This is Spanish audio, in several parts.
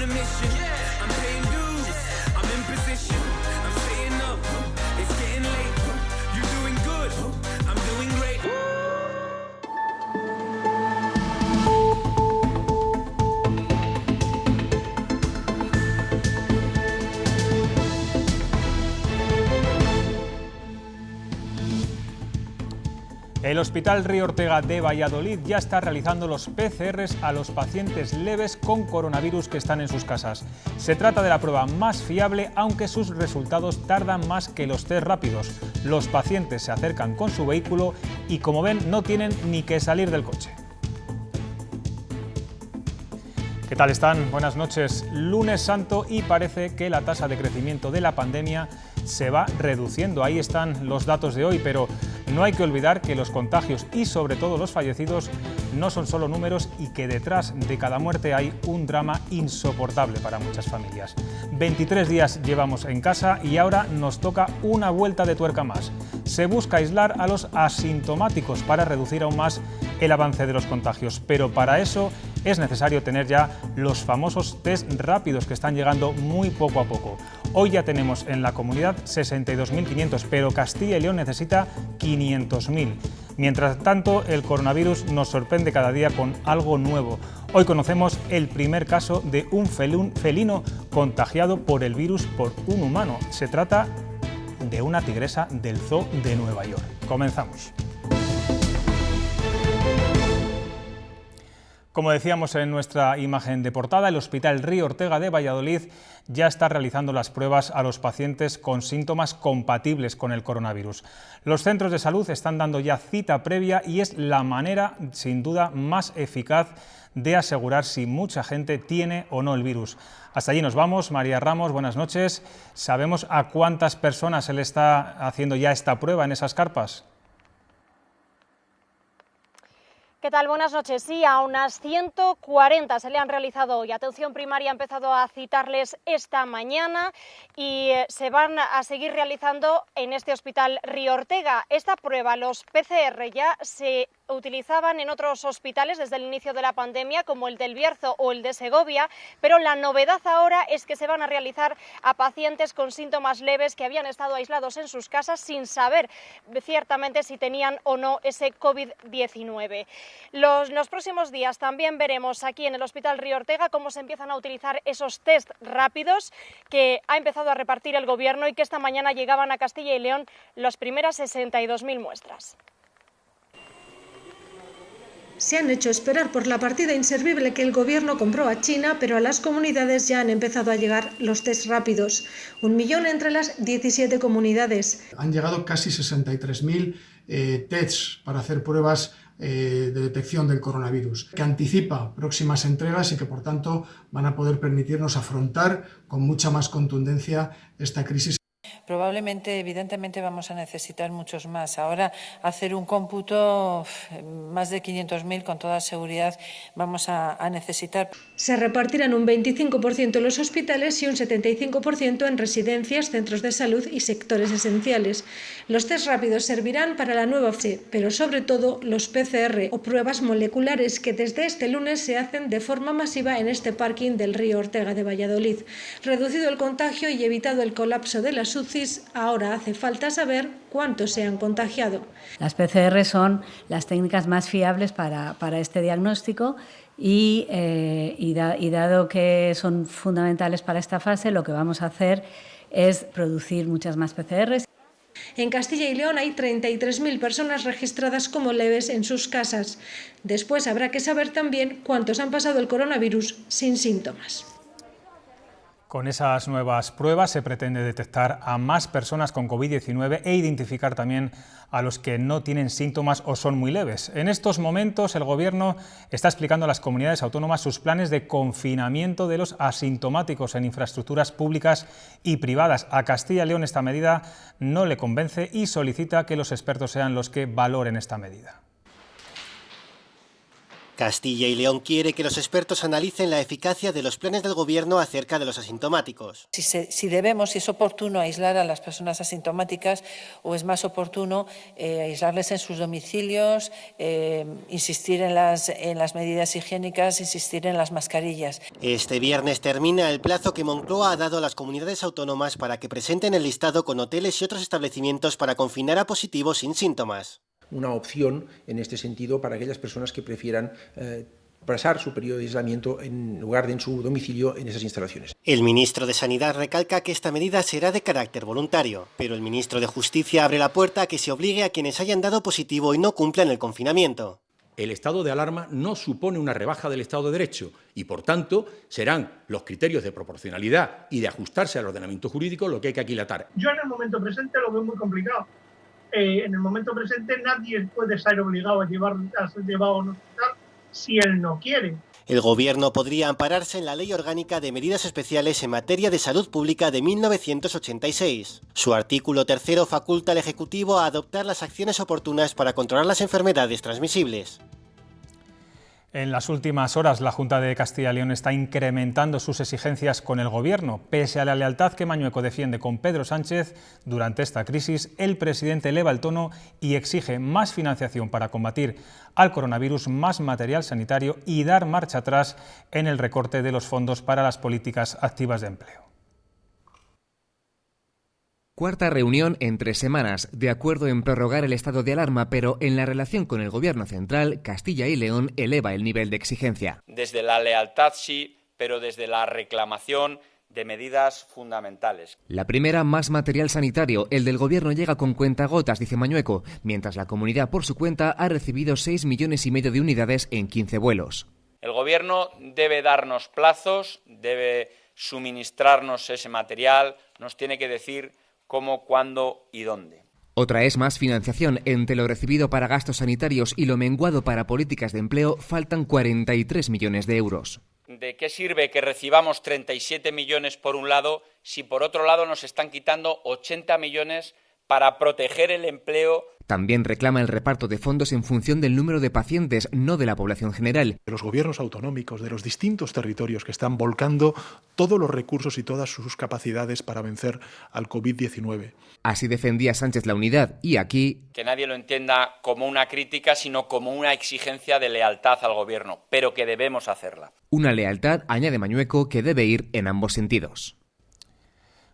a mission. I'm paying dues, I'm in position, I'm staying up, it's getting late. You're doing good, I'm doing great. El Hospital Río Ortega de Valladolid ya está realizando los PCRs a los pacientes leves con coronavirus que están en sus casas. Se trata de la prueba más fiable, aunque sus resultados tardan más que los test rápidos. Los pacientes se acercan con su vehículo y, como ven, no tienen ni que salir del coche. ¿Qué tal están? Buenas noches. Lunes Santo y parece que la tasa de crecimiento de la pandemia se va reduciendo. Ahí están los datos de hoy, pero no hay que olvidar que los contagios y sobre todo los fallecidos no son solo números y que detrás de cada muerte hay un drama insoportable para muchas familias. 23 días llevamos en casa y ahora nos toca una vuelta de tuerca más. Se busca aislar a los asintomáticos para reducir aún más el avance de los contagios, pero para eso es necesario tener ya los famosos test rápidos que están llegando muy poco a poco. Hoy ya tenemos en la comunidad 62.500, pero Castilla y León necesita 500.000. Mientras tanto, el coronavirus nos sorprende cada día con algo nuevo. Hoy conocemos el primer caso de un felino contagiado por el virus por un humano. Se trata de una tigresa del Zoo de Nueva York. Comenzamos. Como decíamos en nuestra imagen de portada, el Hospital Río Ortega de Valladolid ya está realizando las pruebas a los pacientes con síntomas compatibles con el coronavirus. Los centros de salud están dando ya cita previa y es la manera, sin duda, más eficaz de asegurar si mucha gente tiene o no el virus. Hasta allí nos vamos. María Ramos, buenas noches. ¿Sabemos a cuántas personas se le está haciendo ya esta prueba en esas carpas? ¿Qué tal? Buenas noches. Sí, a unas 140 se le han realizado hoy. Atención Primaria ha empezado a citarles esta mañana y se van a seguir realizando en este Hospital Río Ortega. Esta prueba, los PCR, ya se utilizaban en otros hospitales desde el inicio de la pandemia, como el del Bierzo o el de Segovia, pero la novedad ahora es que se van a realizar a pacientes con síntomas leves que habían estado aislados en sus casas sin saber ciertamente si tenían o no ese COVID-19. Los próximos días también veremos aquí en el Hospital Río Ortega cómo se empiezan a utilizar esos test rápidos que ha empezado a repartir el Gobierno y que esta mañana llegaban a Castilla y León las primeras 62.000 muestras. Se han hecho esperar por la partida inservible que el Gobierno compró a China, pero a las comunidades ya han empezado a llegar los test rápidos. 1 millón entre las 17 comunidades. Han llegado casi 63.000 tests para hacer pruebas de detección del coronavirus, que anticipa próximas entregas y que por tanto van a poder permitirnos afrontar con mucha más contundencia esta crisis. Probablemente, evidentemente, vamos a necesitar muchos más. Ahora, hacer un cómputo, más de 500.000, con toda seguridad vamos a necesitar. Se repartirán un 25% en los hospitales y un 75% en residencias, centros de salud y sectores esenciales. Los test rápidos servirán para la nueva fase, pero sobre todo los PCR o pruebas moleculares que desde este lunes se hacen de forma masiva en este parking del Río Ortega de Valladolid. Reducido el contagio y evitado el colapso de las UCI, ahora hace falta saber cuántos se han contagiado. Las PCR son las técnicas más fiables para este diagnóstico y dado que son fundamentales para esta fase, lo que vamos a hacer es producir muchas más PCRs. En Castilla y León hay 33.000 personas registradas como leves en sus casas. Después habrá que saber también cuántos han pasado el coronavirus sin síntomas. Con esas nuevas pruebas se pretende detectar a más personas con COVID-19 e identificar también a los que no tienen síntomas o son muy leves. En estos momentos el Gobierno está explicando a las comunidades autónomas sus planes de confinamiento de los asintomáticos en infraestructuras públicas y privadas. A Castilla y León esta medida no le convence y solicita que los expertos sean los que valoren esta medida. Castilla y León quiere que los expertos analicen la eficacia de los planes del Gobierno acerca de los asintomáticos. Si es oportuno aislar a las personas asintomáticas o es más oportuno aislarles en sus domicilios, insistir en las medidas higiénicas, insistir en las mascarillas. Este viernes termina el plazo que Moncloa ha dado a las comunidades autónomas para que presenten el listado con hoteles y otros establecimientos para confinar a positivos sin síntomas. Una opción en este sentido para aquellas personas que prefieran pasar su periodo de aislamiento en lugar de en su domicilio en esas instalaciones. El ministro de Sanidad recalca que esta medida será de carácter voluntario, pero el ministro de Justicia abre la puerta a que se obligue a quienes hayan dado positivo y no cumplan el confinamiento. El estado de alarma no supone una rebaja del Estado de Derecho y, por tanto, serán los criterios de proporcionalidad y de ajustarse al ordenamiento jurídico lo que hay que aquilatar. Yo en el momento presente lo veo muy complicado. En el momento presente nadie puede ser obligado a ser llevado a un hospital si él no quiere. El Gobierno podría ampararse en la Ley Orgánica de Medidas Especiales en Materia de Salud Pública de 1986. Su artículo 3 faculta al Ejecutivo a adoptar las acciones oportunas para controlar las enfermedades transmisibles. En las últimas horas, la Junta de Castilla y León está incrementando sus exigencias con el Gobierno. Pese a la lealtad que Mañueco defiende con Pedro Sánchez, durante esta crisis, el presidente eleva el tono y exige más financiación para combatir al coronavirus, más material sanitario y dar marcha atrás en el recorte de los fondos para las políticas activas de empleo. Cuarta reunión en 3 semanas, de acuerdo en prorrogar el estado de alarma, pero en la relación con el Gobierno central, Castilla y León eleva el nivel de exigencia. Desde la lealtad sí, pero desde la reclamación de medidas fundamentales. La primera, más material sanitario. El del Gobierno llega con cuentagotas, dice Mañueco, mientras la comunidad por su cuenta ha recibido 6,5 millones de unidades en 15 vuelos. El Gobierno debe darnos plazos, debe suministrarnos ese material, nos tiene que decir cómo, cuándo y dónde. Otra es más financiación. Entre lo recibido para gastos sanitarios y lo menguado para políticas de empleo, faltan 43 millones de euros. ¿De qué sirve que recibamos 37 millones por un lado si por otro lado nos están quitando 80 millones para proteger el empleo? También reclama el reparto de fondos en función del número de pacientes, no de la población general. De los gobiernos autonómicos, de los distintos territorios que están volcando todos los recursos y todas sus capacidades para vencer al COVID-19. Así defendía Sánchez la unidad y aquí... Que nadie lo entienda como una crítica, sino como una exigencia de lealtad al Gobierno, pero que debemos hacerla. Una lealtad, añade Mañueco, que debe ir en ambos sentidos.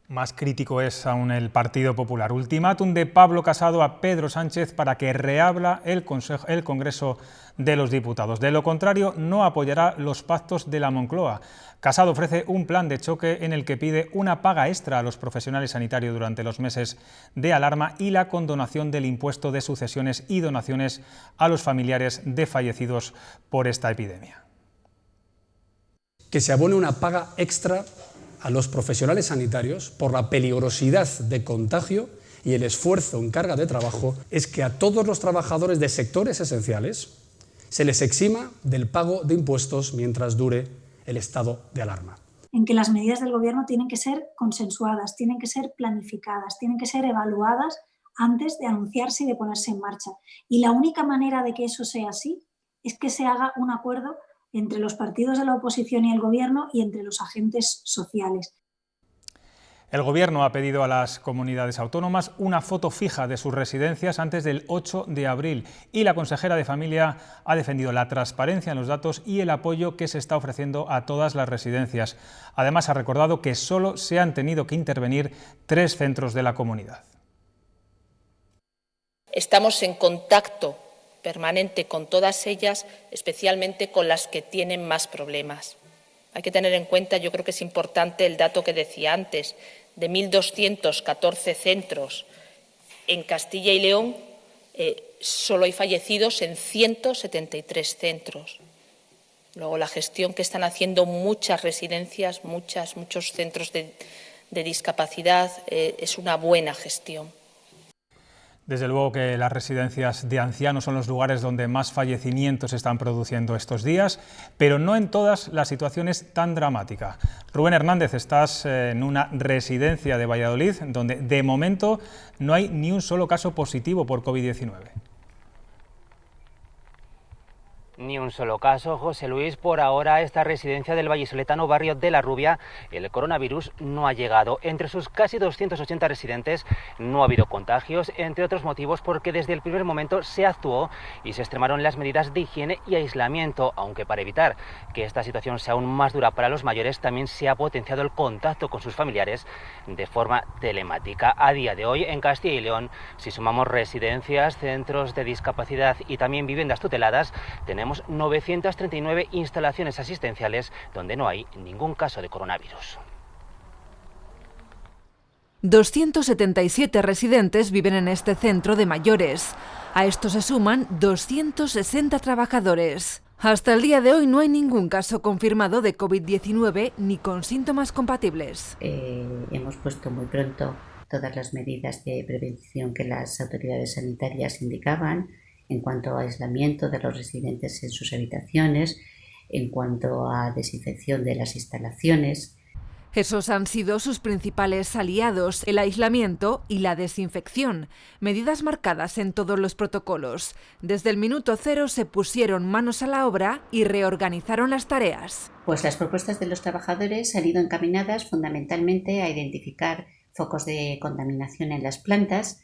Más crítico es aún el Partido Popular. Ultimátum de Pablo Casado a Pedro Sánchez para que reabra el Congreso de los Diputados. De lo contrario, no apoyará los pactos de la Moncloa. Casado ofrece un plan de choque en el que pide una paga extra a los profesionales sanitarios durante los meses de alarma y la condonación del impuesto de sucesiones y donaciones a los familiares de fallecidos por esta epidemia. Que se abone una paga extra a los profesionales sanitarios por la peligrosidad de contagio y el esfuerzo en carga de trabajo, es que a todos los trabajadores de sectores esenciales se les exima del pago de impuestos mientras dure el estado de alarma. En que las medidas del Gobierno tienen que ser consensuadas, tienen que ser planificadas, tienen que ser evaluadas antes de anunciarse y de ponerse en marcha. Y la única manera de que eso sea así es que se haga un acuerdo entre los partidos de la oposición y el Gobierno y entre los agentes sociales. El Gobierno ha pedido a las comunidades autónomas una foto fija de sus residencias antes del 8 de abril y la consejera de Familia ha defendido la transparencia en los datos y el apoyo que se está ofreciendo a todas las residencias. Además, ha recordado que solo se han tenido que intervenir 3 centros de la comunidad. Estamos en contacto permanente con todas ellas, especialmente con las que tienen más problemas. Hay que tener en cuenta, yo creo que es importante el dato que decía antes, de 1.214 centros en Castilla y León, solo hay fallecidos en 173 centros. Luego, la gestión que están haciendo muchas residencias, muchos centros de discapacidad, es una buena gestión. Desde luego que las residencias de ancianos son los lugares donde más fallecimientos se están produciendo estos días, pero no en todas la situación es tan dramática. Rubén Hernández, estás en una residencia de Valladolid donde de momento no hay ni un solo caso positivo por COVID-19. Ni un solo caso, José Luis. Por ahora, a esta residencia del vallisoletano barrio de La Rubia, el coronavirus no ha llegado. Entre sus casi 280 residentes no ha habido contagios, entre otros motivos porque desde el primer momento se actuó y se extremaron las medidas de higiene y aislamiento, aunque para evitar que esta situación sea aún más dura para los mayores, también se ha potenciado el contacto con sus familiares de forma telemática. A día de hoy, en Castilla y León, si sumamos residencias, centros de discapacidad y también viviendas tuteladas, tenemos 939 instalaciones asistenciales donde no hay ningún caso de coronavirus. 277 residentes viven en este centro de mayores. A esto se suman 260 trabajadores. Hasta el día de hoy no hay ningún caso confirmado de COVID-19 ni con síntomas compatibles. Hemos puesto muy pronto todas las medidas de prevención que las autoridades sanitarias indicaban en cuanto a aislamiento de los residentes en sus habitaciones, en cuanto a desinfección de las instalaciones. Esos han sido sus principales aliados, el aislamiento y la desinfección, medidas marcadas en todos los protocolos. Desde el minuto cero se pusieron manos a la obra y reorganizaron las tareas. Pues las propuestas de los trabajadores han ido encaminadas fundamentalmente a identificar focos de contaminación en las plantas,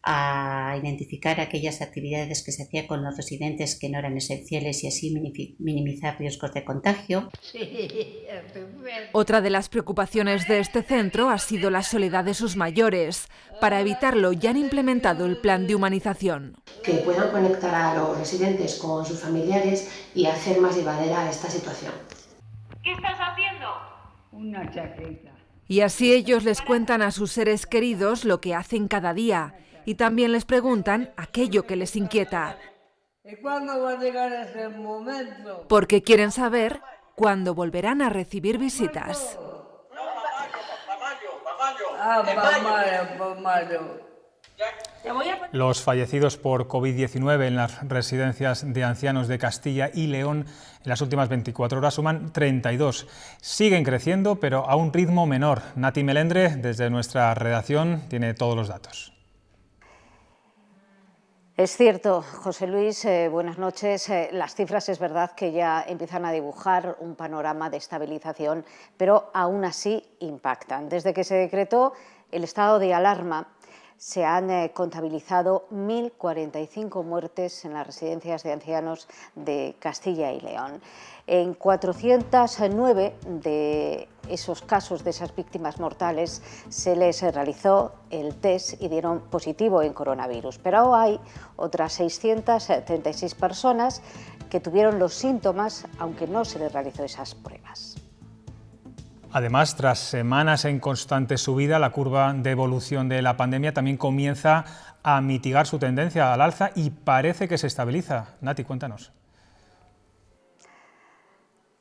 a identificar aquellas actividades que se hacían con los residentes que no eran esenciales y así minimizar riesgos de contagio. Otra de las preocupaciones de este centro ha sido la soledad de sus mayores. Para evitarlo ya han implementado el plan de humanización. Que puedan conectar a los residentes con sus familiares y hacer más llevadera esta situación. ¿Qué estás haciendo? Una chaqueta. Y así ellos les cuentan a sus seres queridos lo que hacen cada día. Y también les preguntan aquello que les inquieta. ¿Y cuándo va a llegar ese momento? Porque quieren saber cuándo volverán a recibir visitas. Los fallecidos por COVID-19 en las residencias de ancianos de Castilla y León en las últimas 24 horas suman 32. Siguen creciendo, pero a un ritmo menor. Nati Melendre, desde nuestra redacción, tiene todos los datos. Es cierto, José Luis, buenas noches. Las cifras es verdad que ya empiezan a dibujar un panorama de estabilización, pero aún así impactan. Desde que se decretó el estado de alarma, se han contabilizado 1.045 muertes en las residencias de ancianos de Castilla y León. En 409 de esos casos, de esas víctimas mortales, se les realizó el test y dieron positivo en coronavirus. Pero hay otras 636 personas que tuvieron los síntomas, aunque no se les realizó esas pruebas. Además, tras semanas en constante subida, la curva de evolución de la pandemia también comienza a mitigar su tendencia al alza y parece que se estabiliza. Nati, cuéntanos.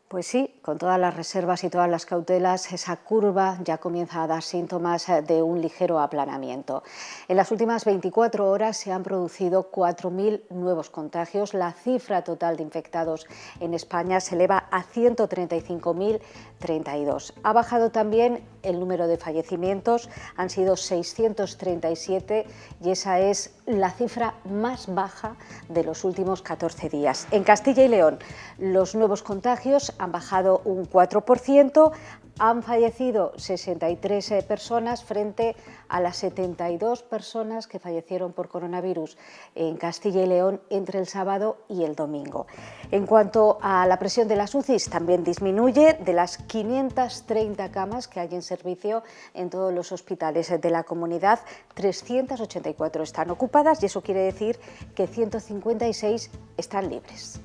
Pues sí, con todas las reservas y todas las cautelas, esa curva ya comienza a dar síntomas de un ligero aplanamiento. En las últimas 24 horas se han producido 4.000 nuevos contagios. La cifra total de infectados en España se eleva a 135.032. Ha bajado también el número de fallecimientos, han sido 637 y esa es la cifra más baja de los últimos 14 días. En Castilla y León, los nuevos contagios han bajado un 4%, han fallecido 63 personas frente a las 72 personas que fallecieron por coronavirus en Castilla y León entre el sábado y el domingo. En cuanto a la presión de las UCIs, también disminuye. De las 530 camas que hay en servicio en todos los hospitales de la comunidad, 384 están ocupadas y eso quiere decir que 156 están libres.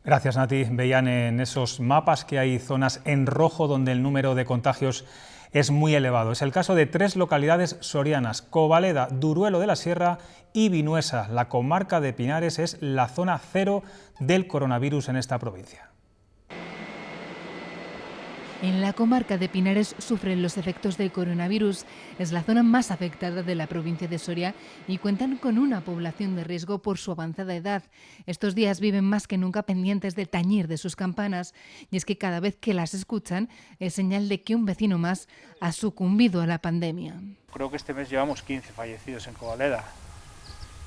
Gracias, Nati. Veían en esos mapas que hay zonas en rojo donde el número de contagios es muy elevado. Es el caso de 3 localidades sorianas: Covaleda, Duruelo de la Sierra y Vinuesa. La comarca de Pinares es la zona cero del coronavirus en esta provincia. En la comarca de Pinares sufren los efectos del coronavirus. Es la zona más afectada de la provincia de Soria y cuentan con una población de riesgo por su avanzada edad. Estos días viven más que nunca pendientes del tañir de sus campanas y es que cada vez que las escuchan es señal de que un vecino más ha sucumbido a la pandemia. Creo que este mes llevamos 15 fallecidos en Covaleda.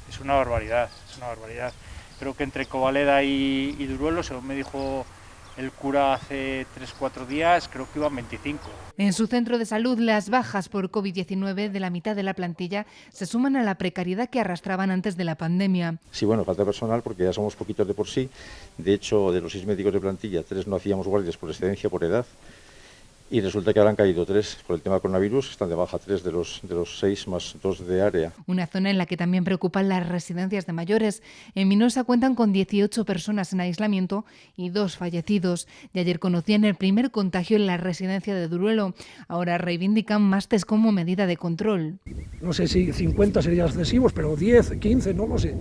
Es una barbaridad, es una barbaridad. Creo que entre Covaleda y Duruelo, según me dijo el cura hace 3-4 días, creo que iban 25. En su centro de salud, las bajas por COVID-19 de la mitad de la plantilla se suman a la precariedad que arrastraban antes de la pandemia. Sí, bueno, falta personal porque ya somos poquitos de por sí. De hecho, de los 6 médicos de plantilla, 3 no hacíamos guardias por excedencia, por edad. Y resulta que ahora han caído 3 por el tema coronavirus, están de baja 3 de los 6 más 2 de área. Una zona en la que también preocupan las residencias de mayores. En Minosa cuentan con 18 personas en aislamiento y 2 fallecidos. Y ayer conocían el primer contagio en la residencia de Duruelo. Ahora reivindican más test como medida de control. No sé si 50 serían excesivos, pero 10, 15, no lo sé.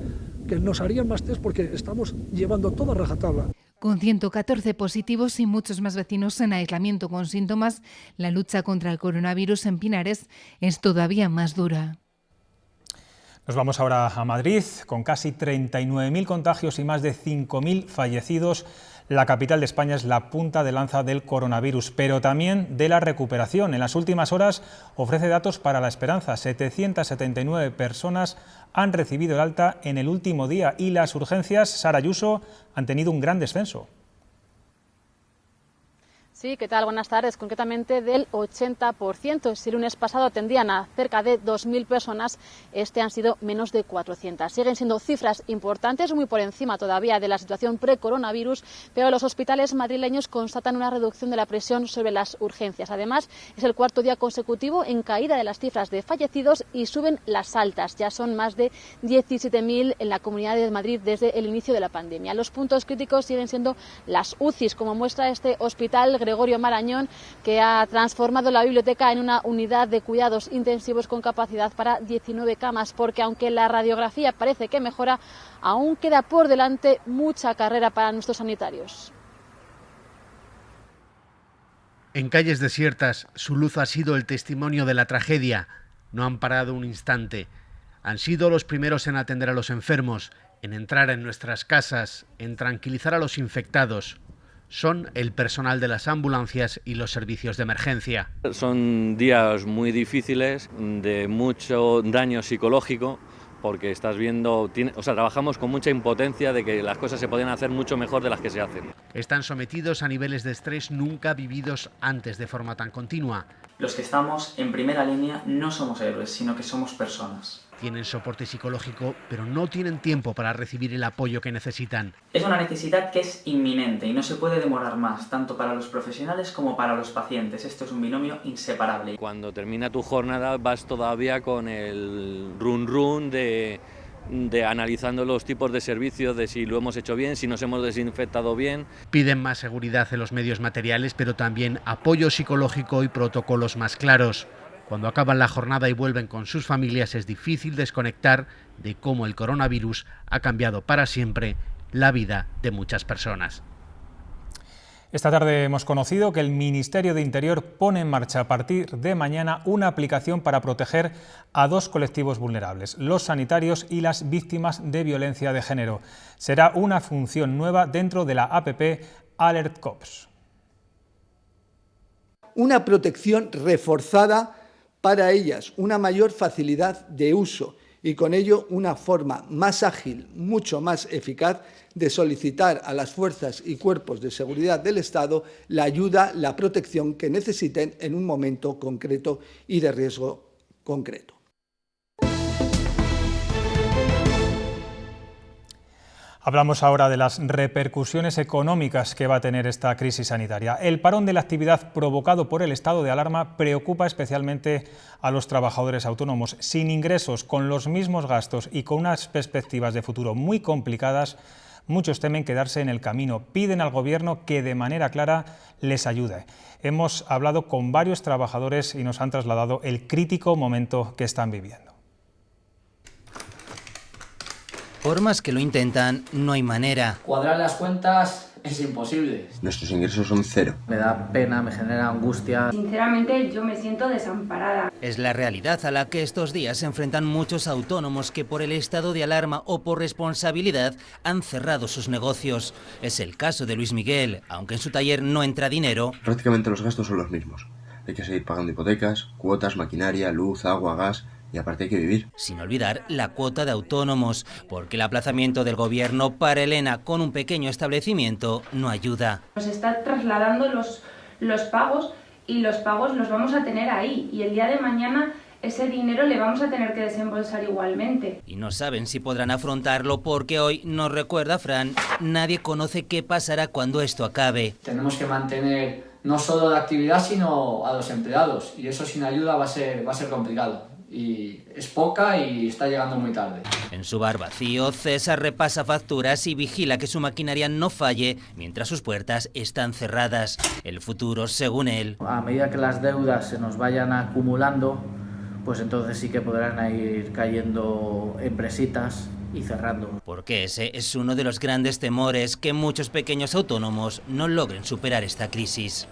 Que nos harían más test porque estamos llevando toda rajatabla. Con 114 positivos y muchos más vecinos en aislamiento con síntomas, la lucha contra el coronavirus en Pinares es todavía más dura. Nos vamos ahora a Madrid, con casi 39.000 contagios y más de 5.000 fallecidos. La capital de España es la punta de lanza del coronavirus, pero también de la recuperación. En las últimas horas ofrece datos para la esperanza. 779 personas han recibido el alta en el último día y las urgencias, Sara Ayuso, han tenido un gran descenso. Sí, ¿qué tal? Buenas tardes. Concretamente del 80%. Si el lunes pasado atendían a cerca de 2.000 personas, este han sido menos de 400. Siguen siendo cifras importantes, muy por encima todavía de la situación pre-coronavirus, pero los hospitales madrileños constatan una reducción de la presión sobre las urgencias. Además, es el cuarto día consecutivo en caída de las cifras de fallecidos y suben las altas. Ya son más de 17.000 en la Comunidad de Madrid desde el inicio de la pandemia. Los puntos críticos siguen siendo las UCIs, como muestra este hospital Gregorio Marañón, que ha transformado la biblioteca en una unidad de cuidados intensivos con capacidad para 19 camas, porque aunque la radiografía parece que mejora, aún queda por delante mucha carrera para nuestros sanitarios. En calles desiertas, su luz ha sido el testimonio de la tragedia. No han parado un instante. Han sido los primeros en atender a los enfermos, en entrar en nuestras casas, en tranquilizar a los infectados. Son el personal de las ambulancias y los servicios de emergencia. Son días muy difíciles, de mucho daño psicológico, porque estás viendo, trabajamos con mucha impotencia de que las cosas se podían hacer mucho mejor de las que se hacen. Están sometidos a niveles de estrés nunca vividos antes de forma tan continua. Los que estamos en primera línea no somos héroes, sino que somos personas. Tienen soporte psicológico, pero no tienen tiempo para recibir el apoyo que necesitan. Es una necesidad que es inminente y no se puede demorar más, tanto para los profesionales como para los pacientes. Esto es un binomio inseparable. Cuando termina tu jornada vas todavía con el run de analizando los tipos de servicios, de si lo hemos hecho bien, si nos hemos desinfectado bien. Piden más seguridad en los medios materiales, pero también apoyo psicológico y protocolos más claros. Cuando acaban la jornada y vuelven con sus familias es difícil desconectar de cómo el coronavirus ha cambiado para siempre la vida de muchas personas. Esta tarde hemos conocido que el Ministerio de Interior pone en marcha a partir de mañana una aplicación para proteger a 2 colectivos vulnerables, los sanitarios y las víctimas de violencia de género. Será una función nueva dentro de la APP Alert Cops. Una protección reforzada para ellas, una mayor facilidad de uso y con ello una forma más ágil, mucho más eficaz de solicitar a las fuerzas y cuerpos de seguridad del Estado la ayuda, la protección que necesiten en un momento concreto y de riesgo concreto. Hablamos ahora de las repercusiones económicas que va a tener esta crisis sanitaria. El parón de la actividad provocado por el estado de alarma preocupa especialmente a los trabajadores autónomos. Sin ingresos, con los mismos gastos y con unas perspectivas de futuro muy complicadas, muchos temen quedarse en el camino. Piden al Gobierno que de manera clara les ayude. Hemos hablado con varios trabajadores y nos han trasladado el crítico momento que están viviendo. Por más que lo intentan, no hay manera. Cuadrar las cuentas es imposible. Nuestros ingresos son 0. Me da pena, me genera angustia. Sinceramente, yo me siento desamparada. Es la realidad a la que estos días se enfrentan muchos autónomos que por el estado de alarma o por responsabilidad han cerrado sus negocios. Es el caso de Luis Miguel, aunque en su taller no entra dinero. Prácticamente los gastos son los mismos. Hay que seguir pagando hipotecas, cuotas, maquinaria, luz, agua, gas y aparte hay que vivir. Sin olvidar la cuota de autónomos, porque el aplazamiento del gobierno para Elena con un pequeño establecimiento no ayuda. Nos está trasladando los pagos y los pagos los vamos a tener ahí y el día de mañana ese dinero le vamos a tener que desembolsar igualmente. Y no saben si podrán afrontarlo porque hoy, nos recuerda Fran, nadie conoce qué pasará cuando esto acabe. Tenemos que mantener no solo la actividad sino a los empleados y eso sin ayuda va a ser complicado. Y es poca y está llegando muy tarde. En su bar vacío, César repasa facturas y vigila que su maquinaria no falle mientras sus puertas están cerradas. El futuro, según él. A medida que las deudas se nos vayan acumulando, pues entonces sí que podrán ir cayendo empresitas y cerrando. Porque ese es uno de los grandes temores, que muchos pequeños autónomos no logren superar esta crisis.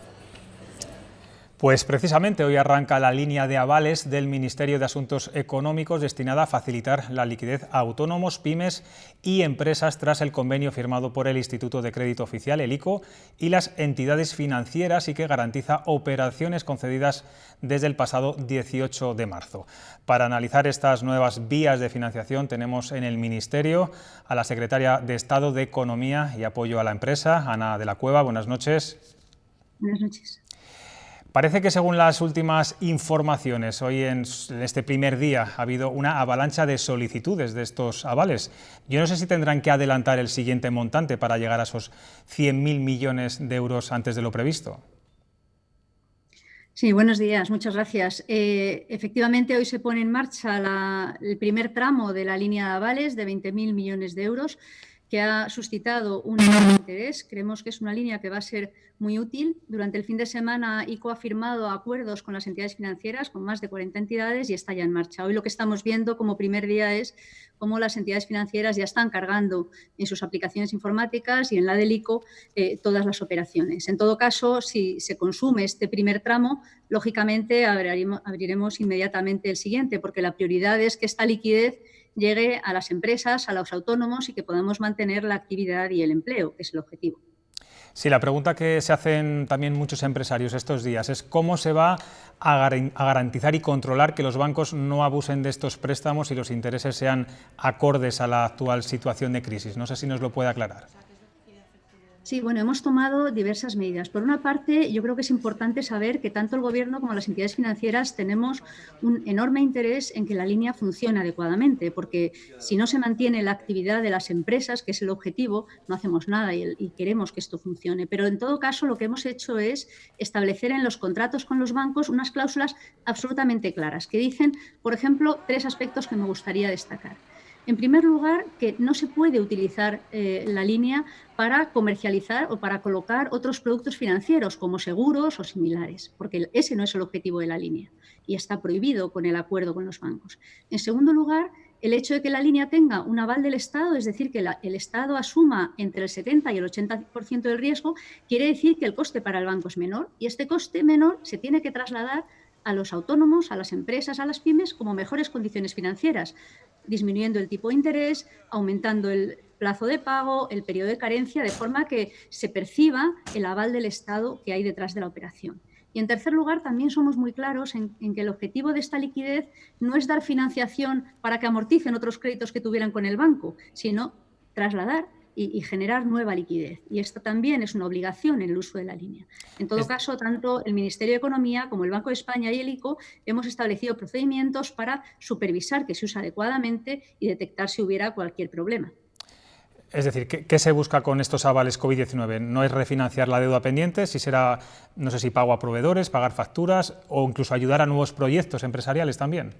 Pues precisamente hoy arranca la línea de avales del Ministerio de Asuntos Económicos destinada a facilitar la liquidez a autónomos, pymes y empresas tras el convenio firmado por el Instituto de Crédito Oficial, el ICO, y las entidades financieras y que garantiza operaciones concedidas desde el pasado 18 de marzo. Para analizar estas nuevas vías de financiación tenemos en el Ministerio a la Secretaria de Estado de Economía y Apoyo a la Empresa, Ana de la Cueva. Buenas noches. Buenas noches. Parece que según las últimas informaciones, hoy en este primer día ha habido una avalancha de solicitudes de estos avales. Yo no sé si tendrán que adelantar el siguiente montante para llegar a esos 100.000 millones de euros antes de lo previsto. Sí, buenos días, muchas gracias. Efectivamente, hoy se pone en marcha el primer tramo de la línea de avales de 20.000 millones de euros, que ha suscitado un enorme interés. Creemos que es una línea que va a ser muy útil. Durante el fin de semana, ICO ha firmado acuerdos con las entidades financieras, con más de 40 entidades, y está ya en marcha. Hoy lo que estamos viendo como primer día es cómo las entidades financieras ya están cargando en sus aplicaciones informáticas y en la del ICO todas las operaciones. En todo caso, si se consume este primer tramo, lógicamente abriremos inmediatamente el siguiente, porque la prioridad es que esta liquidez llegue a las empresas, a los autónomos y que podamos mantener la actividad y el empleo, que es el objetivo. Sí, la pregunta que se hacen también muchos empresarios estos días es cómo se va a garantizar y controlar que los bancos no abusen de estos préstamos y los intereses sean acordes a la actual situación de crisis. No sé si nos lo puede aclarar. Sí, bueno, hemos tomado diversas medidas. Por una parte, yo creo que es importante saber que tanto el Gobierno como las entidades financieras tenemos un enorme interés en que la línea funcione adecuadamente, porque si no se mantiene la actividad de las empresas, que es el objetivo, no hacemos nada y queremos que esto funcione. Pero en todo caso, lo que hemos hecho es establecer en los contratos con los bancos unas cláusulas absolutamente claras, que dicen, por ejemplo, 3 aspectos que me gustaría destacar. En primer lugar, que no se puede utilizar la línea para comercializar o para colocar otros productos financieros como seguros o similares, porque ese no es el objetivo de la línea y está prohibido con el acuerdo con los bancos. En segundo lugar, el hecho de que la línea tenga un aval del Estado, es decir, que el Estado asuma entre el 70 y el 80% del riesgo, quiere decir que el coste para el banco es menor y este coste menor se tiene que trasladar a los autónomos, a las empresas, a las pymes como mejores condiciones financieras, disminuyendo el tipo de interés, aumentando el plazo de pago, el periodo de carencia, de forma que se perciba el aval del Estado que hay detrás de la operación. Y en tercer lugar, también somos muy claros en que el objetivo de esta liquidez no es dar financiación para que amorticen otros créditos que tuvieran con el banco, sino trasladar y generar nueva liquidez. Y esto también es una obligación en el uso de la línea. En todo caso, tanto el Ministerio de Economía como el Banco de España y el ICO hemos establecido procedimientos para supervisar que se usa adecuadamente y detectar si hubiera cualquier problema. Es decir, ¿qué se busca con estos avales COVID-19? ¿No es refinanciar la deuda pendiente? Si será, no sé si pago a proveedores, pagar facturas o incluso ayudar a nuevos proyectos empresariales también.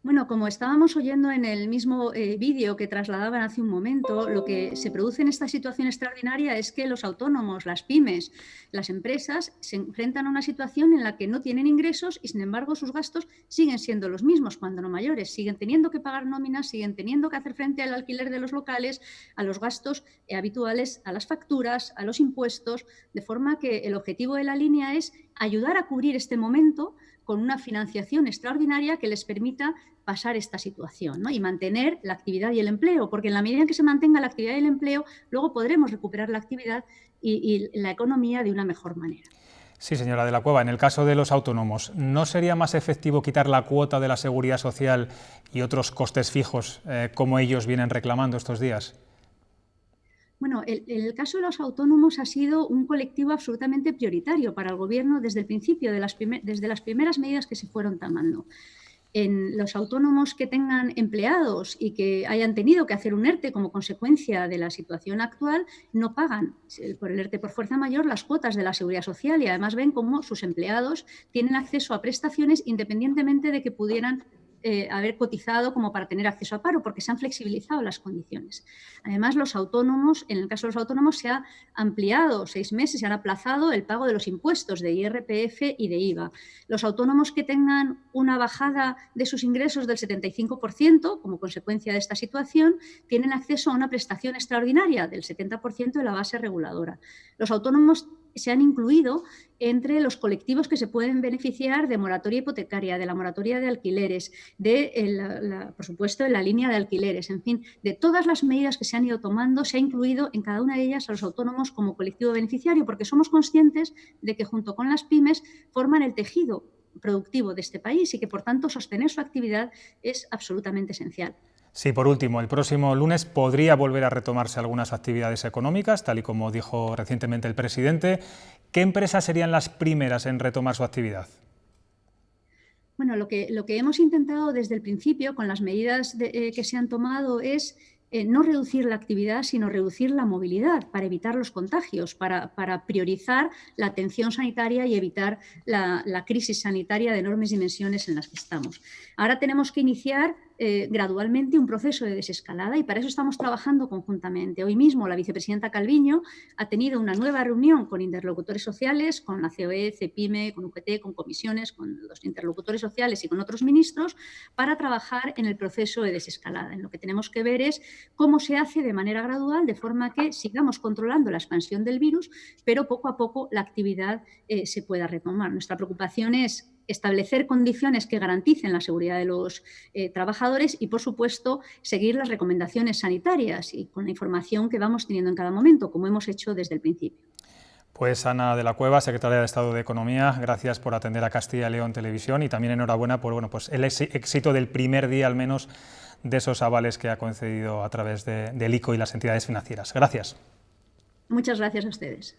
Bueno, como estábamos oyendo en el mismo vídeo que trasladaban hace un momento, lo que se produce en esta situación extraordinaria es que los autónomos, las pymes, las empresas se enfrentan a una situación en la que no tienen ingresos y, sin embargo, sus gastos siguen siendo los mismos, cuando no mayores. Siguen teniendo que pagar nóminas, siguen teniendo que hacer frente al alquiler de los locales, a los gastos habituales, a las facturas, a los impuestos, de forma que el objetivo de la línea es ayudar a cubrir este momento con una financiación extraordinaria que les permita pasar esta situación, ¿no? Y mantener la actividad y el empleo, porque en la medida en que se mantenga la actividad y el empleo, luego podremos recuperar la actividad y la economía de una mejor manera. Sí, señora de la Cueva, en el caso de los autónomos, ¿no sería más efectivo quitar la cuota de la Seguridad Social y otros costes fijos, como ellos vienen reclamando estos días? Bueno, el caso de los autónomos ha sido un colectivo absolutamente prioritario para el Gobierno desde el principio, desde las primeras medidas que se fueron tomando. En los autónomos que tengan empleados y que hayan tenido que hacer un ERTE como consecuencia de la situación actual, no pagan por el ERTE por fuerza mayor las cuotas de la Seguridad Social y además ven cómo sus empleados tienen acceso a prestaciones independientemente de que pudieran haber cotizado como para tener acceso a paro, porque se han flexibilizado las condiciones. Además, los autónomos, en el caso de los autónomos, se ha ampliado 6 meses, se han aplazado el pago de los impuestos de IRPF y de IVA. Los autónomos que tengan una bajada de sus ingresos del 75% como consecuencia de esta situación, tienen acceso a una prestación extraordinaria del 70% de la base reguladora. Los autónomos se han incluido entre los colectivos que se pueden beneficiar de moratoria hipotecaria, de la moratoria de alquileres, por supuesto, de la línea de alquileres, en fin, de todas las medidas que se han ido tomando, se ha incluido en cada una de ellas a los autónomos como colectivo beneficiario, porque somos conscientes de que junto con las pymes forman el tejido productivo de este país y que, por tanto, sostener su actividad es absolutamente esencial. Sí, por último, el próximo lunes podría volver a retomarse algunas actividades económicas, tal y como dijo recientemente el presidente. ¿Qué empresas serían las primeras en retomar su actividad? Bueno, lo que hemos intentado desde el principio con las medidas que se han tomado es no reducir la actividad, sino reducir la movilidad para evitar los contagios, para priorizar la atención sanitaria y evitar la crisis sanitaria de enormes dimensiones en las que estamos. Ahora tenemos que iniciar gradualmente un proceso de desescalada y para eso estamos trabajando conjuntamente. Hoy mismo la vicepresidenta Calviño ha tenido una nueva reunión con interlocutores sociales, con la COE, CEPIME, con UGT, con comisiones, con los interlocutores sociales y con otros ministros para trabajar en el proceso de desescalada. En lo que tenemos que ver es cómo se hace de manera gradual, de forma que sigamos controlando la expansión del virus, pero poco a poco la actividad se pueda retomar. Nuestra preocupación es establecer condiciones que garanticen la seguridad de los trabajadores y, por supuesto, seguir las recomendaciones sanitarias y con la información que vamos teniendo en cada momento, como hemos hecho desde el principio. Pues Ana de la Cueva, secretaria de Estado de Economía, gracias por atender a Castilla y León Televisión y también enhorabuena por pues el éxito del primer día, al menos, de esos avales que ha concedido a través del ICO y las entidades financieras. Gracias. Muchas gracias a ustedes.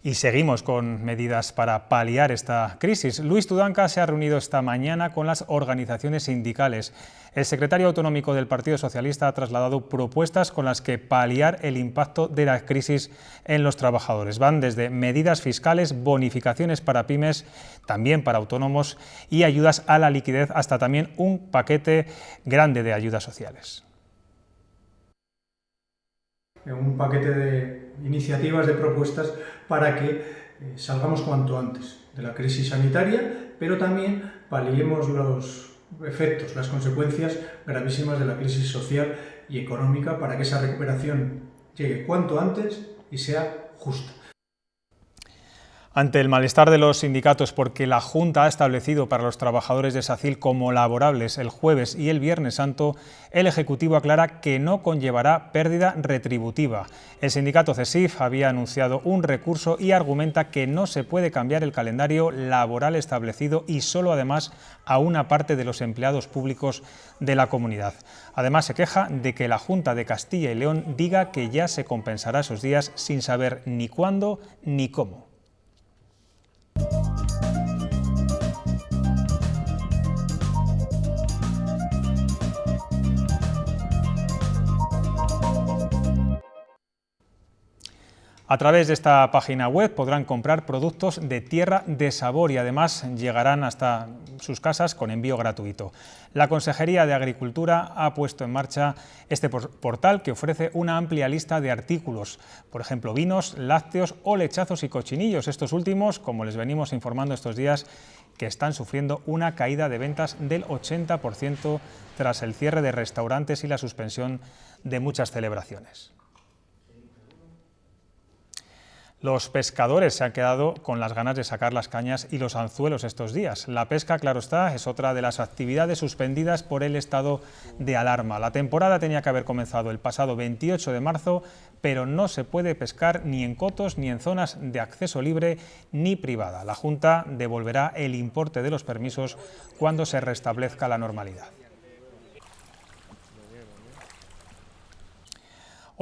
Y seguimos con medidas para paliar esta crisis. Luis Tudanca se ha reunido esta mañana con las organizaciones sindicales. El secretario autonómico del Partido Socialista ha trasladado propuestas con las que paliar el impacto de la crisis en los trabajadores. Van desde medidas fiscales, bonificaciones para pymes, también para autónomos y ayudas a la liquidez, hasta también un paquete grande de ayudas sociales. Un paquete de iniciativas, de propuestas para que salgamos cuanto antes de la crisis sanitaria, pero también paliemos los efectos, las consecuencias gravísimas de la crisis social y económica para que esa recuperación llegue cuanto antes y sea justa. Ante el malestar de los sindicatos porque la Junta ha establecido para los trabajadores de SACIL como laborables el jueves y el Viernes Santo, el Ejecutivo aclara que no conllevará pérdida retributiva. El sindicato CESIF había anunciado un recurso y argumenta que no se puede cambiar el calendario laboral establecido y solo además a una parte de los empleados públicos de la comunidad. Además se queja de que la Junta de Castilla y León diga que ya se compensará esos días sin saber ni cuándo ni cómo. A través de esta página web podrán comprar productos de Tierra de Sabor y además llegarán hasta sus casas con envío gratuito. La Consejería de Agricultura ha puesto en marcha este portal que ofrece una amplia lista de artículos, por ejemplo vinos, lácteos o lechazos y cochinillos. Estos últimos, como les venimos informando estos días, que están sufriendo una caída de ventas del 80% tras el cierre de restaurantes y la suspensión de muchas celebraciones. Los pescadores se han quedado con las ganas de sacar las cañas y los anzuelos estos días. La pesca, claro está, es otra de las actividades suspendidas por el estado de alarma. La temporada tenía que haber comenzado el pasado 28 de marzo, pero no se puede pescar ni en cotos ni en zonas de acceso libre ni privada. La Junta devolverá el importe de los permisos cuando se restablezca la normalidad.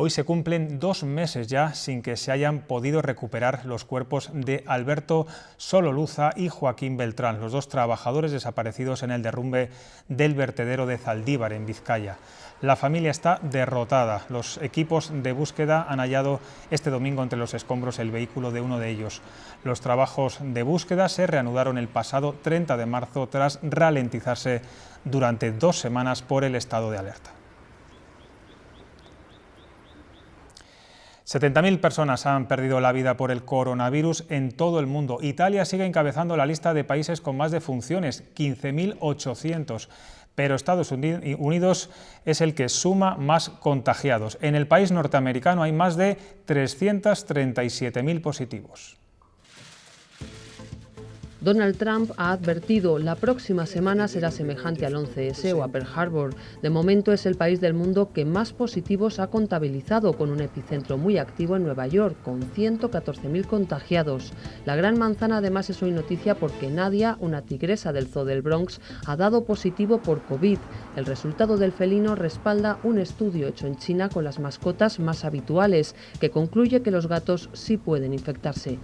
Hoy se cumplen 2 meses ya sin que se hayan podido recuperar los cuerpos de Alberto Sololuza y Joaquín Beltrán, los 2 trabajadores desaparecidos en el derrumbe del vertedero de Zaldívar, en Vizcaya. La familia está derrotada. Los equipos de búsqueda han hallado este domingo entre los escombros el vehículo de uno de ellos. Los trabajos de búsqueda se reanudaron el pasado 30 de marzo tras ralentizarse durante 2 semanas por el estado de alerta. 70.000 personas han perdido la vida por el coronavirus en todo el mundo. Italia sigue encabezando la lista de países con más defunciones, 15.800, pero Estados Unidos es el que suma más contagiados. En el país norteamericano hay más de 337.000 positivos. Donald Trump ha advertido, la próxima semana será semejante al 11S o a Pearl Harbor. De momento es el país del mundo que más positivos ha contabilizado, con un epicentro muy activo en Nueva York, con 114.000 contagiados. La Gran Manzana además es hoy noticia porque Nadia, una tigresa del zoo del Bronx, ha dado positivo por COVID. El resultado del felino respalda un estudio hecho en China con las mascotas más habituales, que concluye que los gatos sí pueden infectarse.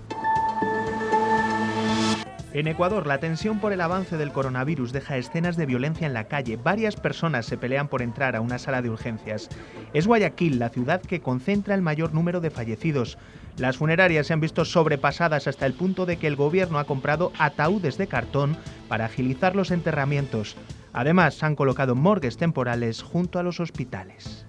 En Ecuador, la tensión por el avance del coronavirus deja escenas de violencia en la calle. Varias personas se pelean por entrar a una sala de urgencias. Es Guayaquil la ciudad que concentra el mayor número de fallecidos. Las funerarias se han visto sobrepasadas hasta el punto de que el gobierno ha comprado ataúdes de cartón para agilizar los enterramientos. Además, han colocado morgues temporales junto a los hospitales.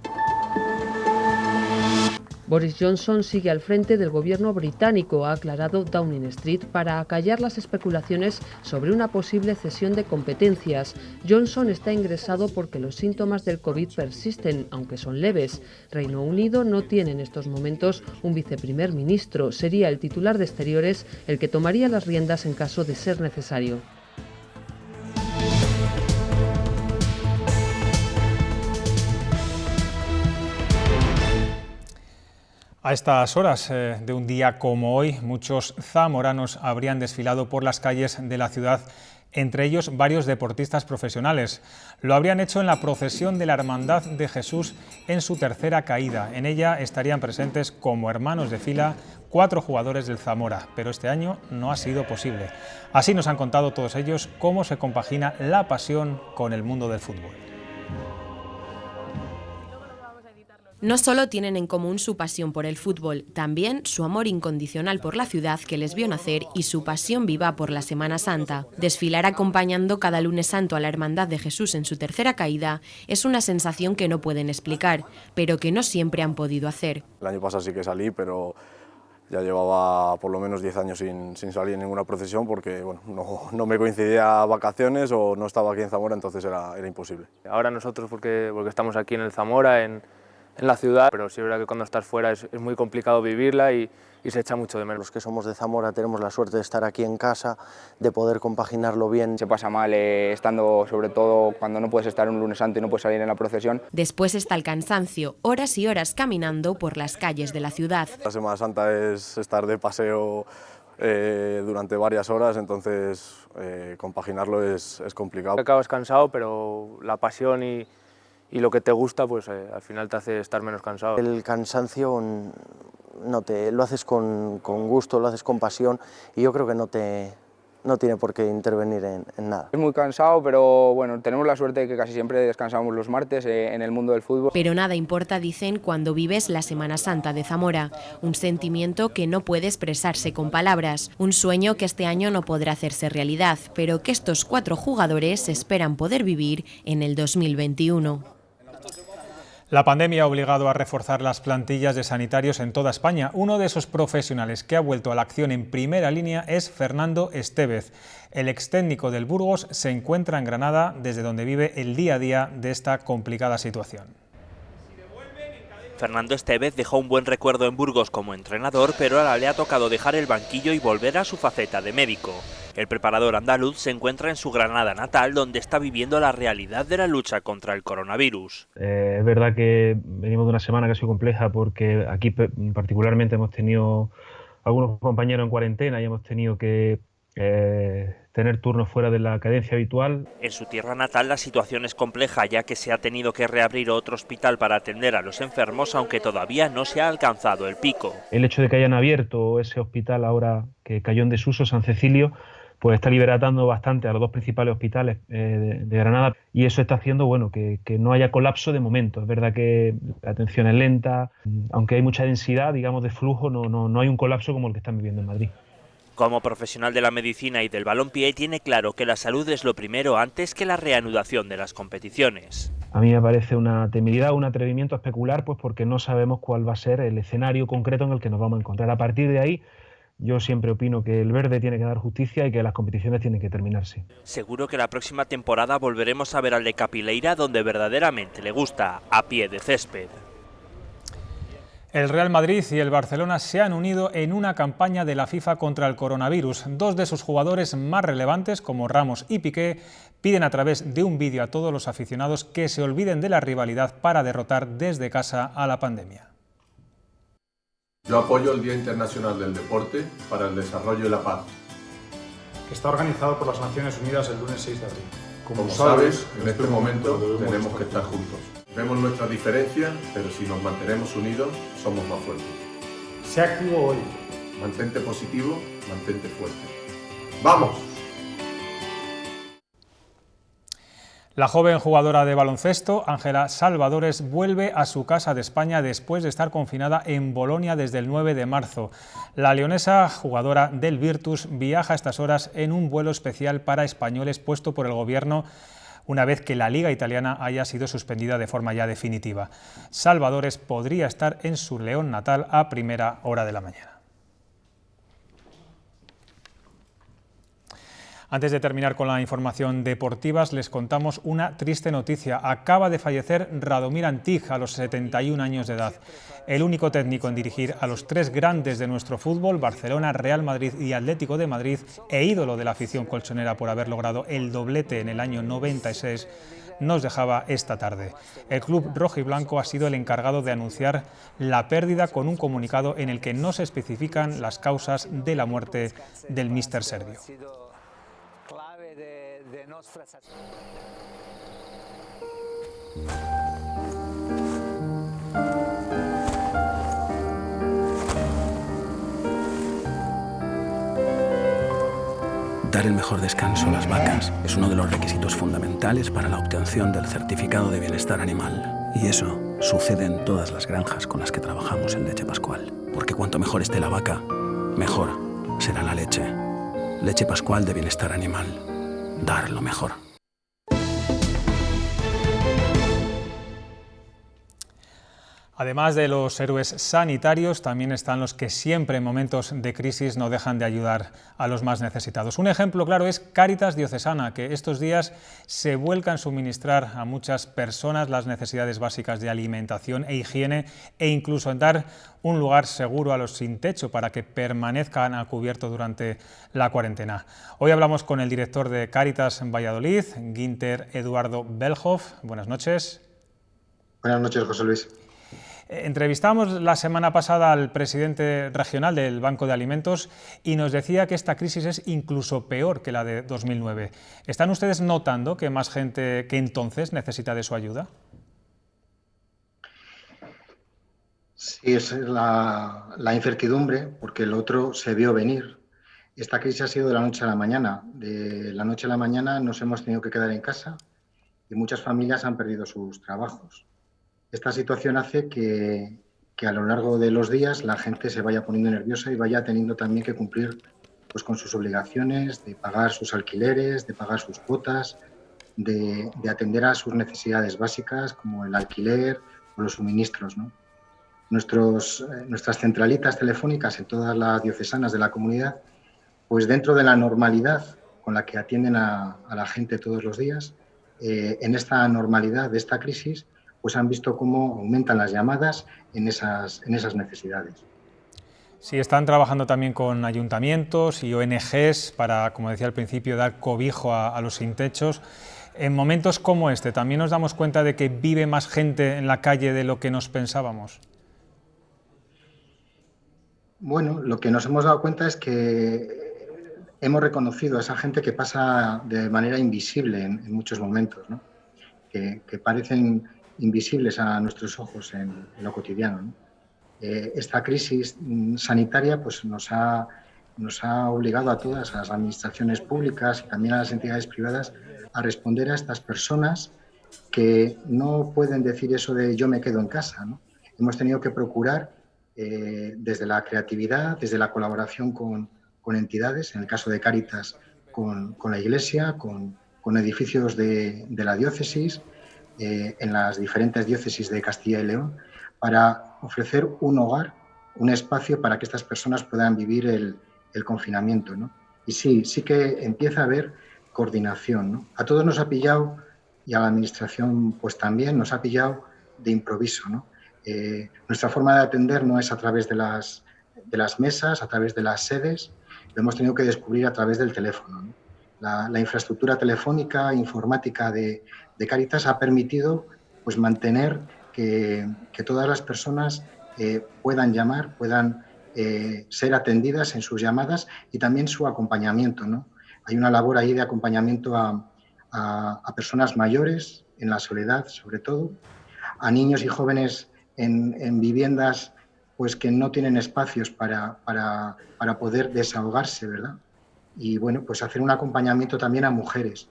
Boris Johnson sigue al frente del gobierno británico, ha aclarado Downing Street, para acallar las especulaciones sobre una posible cesión de competencias. Johnson está ingresado porque los síntomas del COVID persisten, aunque son leves. Reino Unido no tiene en estos momentos un viceprimer ministro. Sería el titular de Exteriores el que tomaría las riendas en caso de ser necesario. A estas horas de un día como hoy, muchos zamoranos habrían desfilado por las calles de la ciudad, entre ellos varios deportistas profesionales. Lo habrían hecho en la procesión de la Hermandad de Jesús en su tercera caída. En ella estarían presentes como hermanos de fila 4 jugadores del Zamora, pero este año no ha sido posible. Así nos han contado todos ellos cómo se compagina la pasión con el mundo del fútbol. No solo tienen en común su pasión por el fútbol, también su amor incondicional por la ciudad que les vio nacer y su pasión viva por la Semana Santa. Desfilar acompañando cada lunes santo a la Hermandad de Jesús en su tercera caída es una sensación que no pueden explicar, pero que no siempre han podido hacer. El año pasado sí que salí, pero ya llevaba por lo menos 10 años sin salir en ninguna procesión porque bueno, no me coincidía vacaciones o no estaba aquí en Zamora, entonces era imposible. Ahora nosotros porque estamos aquí en el Zamora, en la ciudad, pero sí es verdad que cuando estás fuera es muy complicado vivirla y se echa mucho de menos. Los que somos de Zamora tenemos la suerte de estar aquí en casa, de poder compaginarlo bien. Se pasa mal estando, sobre todo cuando no puedes estar un lunes santo y no puedes salir en la procesión. Después está el cansancio, horas y horas caminando por las calles de la ciudad. La Semana Santa es estar de paseo durante varias horas, entonces compaginarlo es complicado. Acabas cansado, pero la pasión y lo que te gusta, pues al final te hace estar menos cansado. El cansancio lo haces con gusto, lo haces con pasión y yo creo que no tiene por qué intervenir en nada. Es muy cansado, pero bueno, tenemos la suerte de que casi siempre descansamos los martes en el mundo del fútbol. Pero nada importa, dicen, cuando vives la Semana Santa de Zamora, un sentimiento que no puede expresarse con palabras, un sueño que este año no podrá hacerse realidad, pero que estos 4 jugadores esperan poder vivir en el 2021. La pandemia ha obligado a reforzar las plantillas de sanitarios en toda España. Uno de esos profesionales que ha vuelto a la acción en primera línea es Fernando Estevez. El extécnico del Burgos se encuentra en Granada, desde donde vive el día a día de esta complicada situación. Fernando Estévez dejó un buen recuerdo en Burgos como entrenador, pero ahora le ha tocado dejar el banquillo y volver a su faceta de médico. El preparador andaluz se encuentra en su Granada natal, donde está viviendo la realidad de la lucha contra el coronavirus. Es verdad que venimos de una semana que ha sido compleja porque aquí particularmente hemos tenido algunos compañeros en cuarentena y hemos tenido que tener turnos fuera de la cadencia habitual. En su tierra natal la situación es compleja, ya que se ha tenido que reabrir otro hospital para atender a los enfermos, aunque todavía no se ha alcanzado el pico. El hecho de que hayan abierto ese hospital ahora que cayó en desuso, San Cecilio, pues está liberando bastante a los dos principales hospitales de Granada, y eso está haciendo que no haya colapso de momento. Es verdad que la atención es lenta, aunque hay mucha densidad, digamos, de flujo, no hay un colapso como el que están viviendo en Madrid. Como profesional de la medicina y del balompié, tiene claro que la salud es lo primero antes que la reanudación de las competiciones. A mí me parece una temeridad, un atrevimiento a especular, pues porque no sabemos cuál va a ser el escenario concreto en el que nos vamos a encontrar. A partir de ahí, yo siempre opino que el verde tiene que dar justicia y que las competiciones tienen que terminarse. Seguro que la próxima temporada volveremos a ver al de Capileira donde verdaderamente le gusta, a pie de césped. El Real Madrid y el Barcelona se han unido en una campaña de la FIFA contra el coronavirus. Dos de sus jugadores más relevantes, como Ramos y Piqué, piden a través de un vídeo a todos los aficionados que se olviden de la rivalidad para derrotar desde casa a la pandemia. Yo apoyo el Día Internacional del Deporte para el Desarrollo y la Paz, que está organizado por las Naciones Unidas el lunes 6 de abril. Como sabes, en este momento tenemos que estar juntos. Vemos nuestras diferencias, pero si nos mantenemos unidos, somos más fuertes. Sé activo hoy. Mantente positivo, mantente fuerte. ¡Vamos! La joven jugadora de baloncesto, Ángela Salvadores, vuelve a su casa de España después de estar confinada en Bolonia desde el 9 de marzo. La leonesa, jugadora del Virtus, viaja a estas horas en un vuelo especial para españoles puesto por el gobierno una vez que la Liga italiana haya sido suspendida de forma ya definitiva. Salvadores podría estar en su León natal a primera hora de la mañana. Antes de terminar con la información deportiva, les contamos una triste noticia. Acaba de fallecer Radomir Antic a los 71 años de edad. El único técnico en dirigir a los tres grandes de nuestro fútbol, Barcelona, Real Madrid y Atlético de Madrid, e ídolo de la afición colchonera por haber logrado el doblete en el año 96, nos dejaba esta tarde. El club rojiblanco ha sido el encargado de anunciar la pérdida con un comunicado en el que no se especifican las causas de la muerte del míster serbio. Dar el mejor descanso a las vacas es uno de los requisitos fundamentales para la obtención del certificado de bienestar animal. Y eso sucede en todas las granjas con las que trabajamos en Leche Pascual. Porque cuanto mejor esté la vaca, mejor será la leche. Leche Pascual de bienestar animal. Dar lo mejor. Además de los héroes sanitarios, también están los que siempre en momentos de crisis no dejan de ayudar a los más necesitados. Un ejemplo claro es Cáritas Diocesana, que estos días se vuelca en suministrar a muchas personas las necesidades básicas de alimentación e higiene, e incluso en dar un lugar seguro a los sin techo para que permanezcan a cubierto durante la cuarentena. Hoy hablamos con el director de Cáritas en Valladolid, Ginter Eduardo Belhoff. Buenas noches. Buenas noches, José Luis. Entrevistamos la semana pasada al presidente regional del Banco de Alimentos y nos decía que esta crisis es incluso peor que la de 2009. ¿Están ustedes notando que más gente que entonces necesita de su ayuda? Sí, es la incertidumbre, porque el otro se vio venir. Esta crisis ha sido de la noche a la mañana. De la noche a la mañana nos hemos tenido que quedar en casa y muchas familias han perdido sus trabajos. Esta situación hace que a lo largo de los días la gente se vaya poniendo nerviosa y vaya teniendo también que cumplir pues, con sus obligaciones, de pagar sus alquileres, de pagar sus cuotas, de atender a sus necesidades básicas como el alquiler o los suministros, ¿no? Nuestras centralitas telefónicas en todas las diocesanas de la comunidad, pues dentro de la normalidad con la que atienden a la gente todos los días, en esta normalidad de esta crisis, pues han visto cómo aumentan las llamadas en esas necesidades. Sí, están trabajando también con ayuntamientos y ONGs para, como decía al principio, dar cobijo a los sin techos. En momentos como este, ¿también nos damos cuenta de que vive más gente en la calle de lo que nos pensábamos? Bueno, lo que nos hemos dado cuenta es que hemos reconocido a esa gente que pasa de manera invisible en muchos momentos, ¿no? Que parecen invisibles a nuestros ojos en lo cotidiano, ¿no? Esta crisis sanitaria pues, nos ha obligado a todas, a las administraciones públicas y también a las entidades privadas, a responder a estas personas que no pueden decir eso de yo me quedo en casa, ¿no? Hemos tenido que procurar desde la creatividad, desde la colaboración con entidades, en el caso de Cáritas con la Iglesia, con edificios de la diócesis, en las diferentes diócesis de Castilla y León, para ofrecer un hogar, un espacio para que estas personas puedan vivir el confinamiento, ¿no? Y sí que empieza a haber coordinación, ¿no? A todos nos ha pillado, y a la Administración pues también nos ha pillado de improviso, ¿no? Nuestra forma de atender no es a través de las mesas, a través de las sedes, lo hemos tenido que descubrir a través del teléfono, ¿no? La infraestructura telefónica, informática de Cáritas ha permitido pues, mantener que todas las personas puedan llamar, puedan ser atendidas en sus llamadas y también su acompañamiento, ¿no? Hay una labor ahí de acompañamiento a personas mayores, en la soledad sobre todo, a niños y jóvenes en viviendas pues, que no tienen espacios para poder desahogarse, ¿verdad? Y bueno, pues hacer un acompañamiento también a mujeres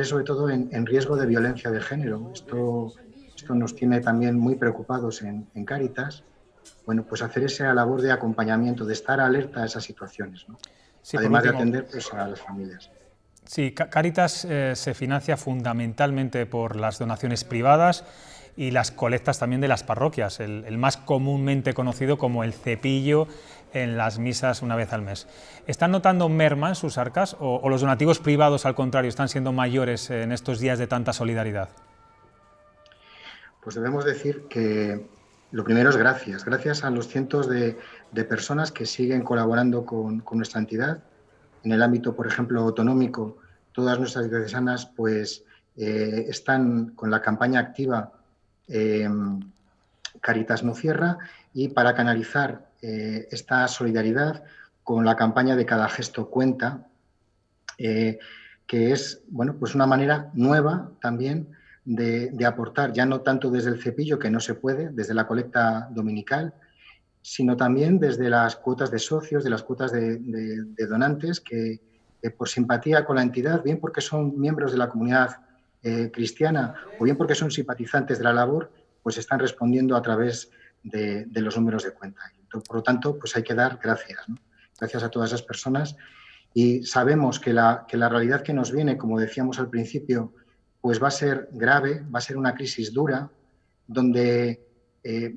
sobre todo en riesgo de violencia de género. Esto nos tiene también muy preocupados en Cáritas. Bueno, pues hacer esa labor de acompañamiento, de estar alerta a esas situaciones, ¿no? Sí, además de atender pues, a las familias. Sí, Cáritas se financia fundamentalmente por las donaciones privadas y las colectas también de las parroquias, el más comúnmente conocido como el cepillo en las misas una vez al mes. ¿Están notando merma en sus arcas o los donativos privados, al contrario, están siendo mayores en estos días de tanta solidaridad? Pues debemos decir que lo primero es gracias a los cientos de personas que siguen colaborando con nuestra entidad. En el ámbito, por ejemplo, autonómico, todas nuestras diocesanas pues, están con la campaña activa Cáritas no cierra, y para canalizar esta solidaridad con la campaña de Cada gesto cuenta, que es bueno, pues una manera nueva también de aportar, ya no tanto desde el cepillo, que no se puede, desde la colecta dominical, sino también desde las cuotas de socios, de las cuotas de donantes, que por simpatía con la entidad, bien porque son miembros de la comunidad cristiana o bien porque son simpatizantes de la labor, pues están respondiendo a través de los números de cuenta. Por lo tanto, pues hay que dar gracias, ¿no? Gracias a todas esas personas, y sabemos que la realidad que nos viene, como decíamos al principio, pues va a ser grave, va a ser una crisis dura, donde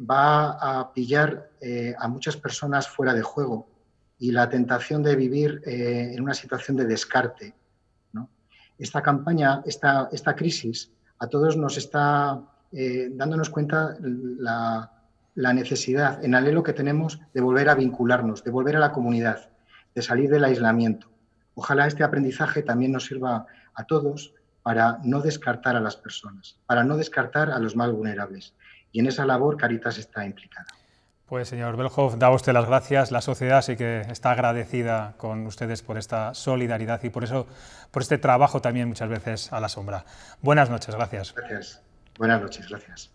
va a pillar a muchas personas fuera de juego y la tentación de vivir en una situación de descarte, ¿no? Esta campaña, esta crisis, a todos nos está dándonos cuenta la necesidad, en anhelo que tenemos de volver a vincularnos, de volver a la comunidad, de salir del aislamiento. Ojalá este aprendizaje también nos sirva a todos para no descartar a las personas, para no descartar a los más vulnerables. Y en esa labor Cáritas está implicada. Pues señor Bellhoff, da usted las gracias. La sociedad sí que está agradecida con ustedes por esta solidaridad y por este trabajo también muchas veces a la sombra. Buenas noches, gracias. Gracias. Buenas noches, gracias.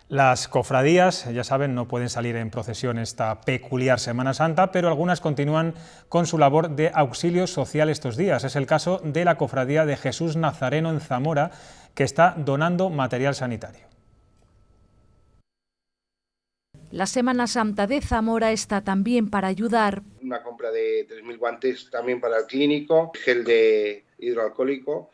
Las cofradías, ya saben, no pueden salir en procesión esta peculiar Semana Santa, pero algunas continúan con su labor de auxilio social estos días. Es el caso de la Cofradía de Jesús Nazareno en Zamora, que está donando material sanitario. La Semana Santa de Zamora está también para ayudar. Una compra de 3.000 guantes también para el clínico, gel de hidroalcohólico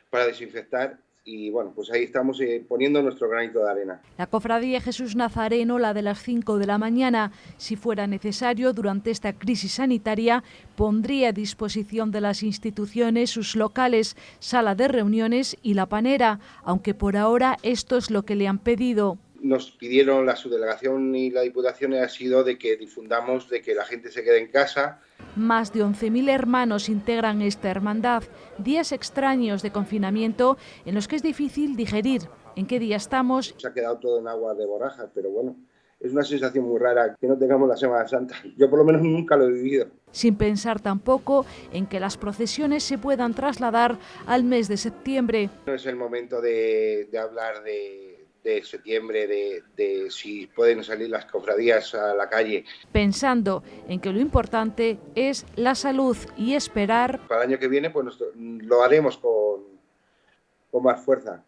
para desinfectar y bueno, pues ahí estamos poniendo nuestro granito de arena. La Cofradía Jesús Nazareno, la de las 5 de la mañana, si fuera necesario durante esta crisis sanitaria, pondría a disposición de las instituciones sus locales, sala de reuniones y la panera, aunque por ahora esto es lo que le han pedido. Nos pidieron, la subdelegación y la Diputación ha sido de que difundamos, de que la gente se quede en casa. Más de 11.000 hermanos integran esta hermandad, días extraños de confinamiento en los que es difícil digerir en qué día estamos. Se ha quedado todo en agua de borrajas, pero bueno, es una sensación muy rara que no tengamos la Semana Santa. Yo por lo menos nunca lo he vivido. Sin pensar tampoco en que las procesiones se puedan trasladar al mes de septiembre. No es el momento de hablar de septiembre, de si pueden salir las cofradías a la calle. Pensando en que lo importante es la salud y esperar. Para el año que viene pues lo haremos con más fuerza.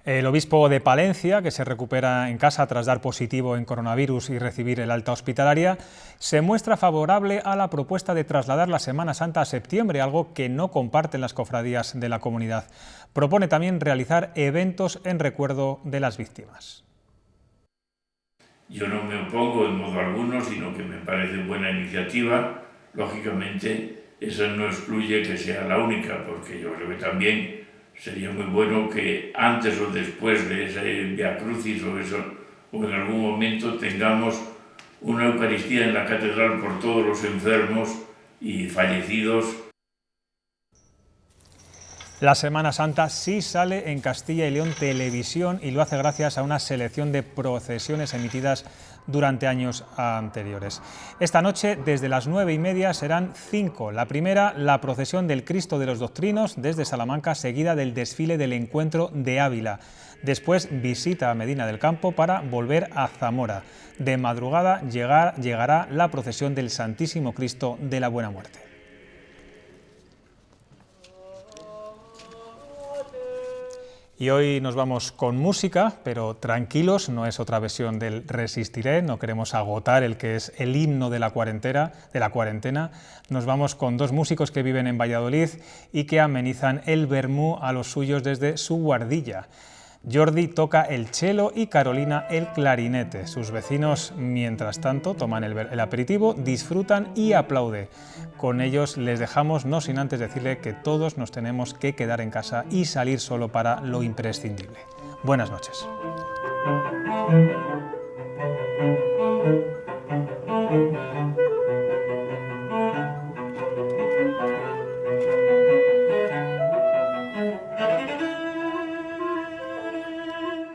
El obispo de Palencia, que se recupera en casa tras dar positivo en coronavirus y recibir el alta hospitalaria, se muestra favorable a la propuesta de trasladar la Semana Santa a septiembre, algo que no comparten las cofradías de la comunidad. Propone también realizar eventos en recuerdo de las víctimas. Yo no me opongo en modo alguno, sino que me parece buena iniciativa. Lógicamente, eso no excluye que sea la única, porque yo creo que también sería muy bueno que antes o después de ese Via Crucis o en algún momento tengamos una Eucaristía en la catedral por todos los enfermos y fallecidos. La Semana Santa sí sale en Castilla y León Televisión y lo hace gracias a una selección de procesiones emitidas durante años anteriores. Esta noche, desde las 9:30, serán 5. La primera, la procesión del Cristo de los Doctrinos desde Salamanca, seguida del desfile del Encuentro de Ávila. Después, visita a Medina del Campo para volver a Zamora. De madrugada llegará la procesión del Santísimo Cristo de la Buena Muerte. Y hoy nos vamos con música, pero tranquilos, no es otra versión del Resistiré, no queremos agotar el que es el himno de la cuarentena. Nos vamos con dos músicos que viven en Valladolid y que amenizan el vermú a los suyos desde su guardilla. Jordi toca el cello y Carolina el clarinete. Sus vecinos, mientras tanto, toman el aperitivo, disfrutan y aplauden. Con ellos les dejamos, no sin antes decirle que todos nos tenemos que quedar en casa y salir solo para lo imprescindible. Buenas noches.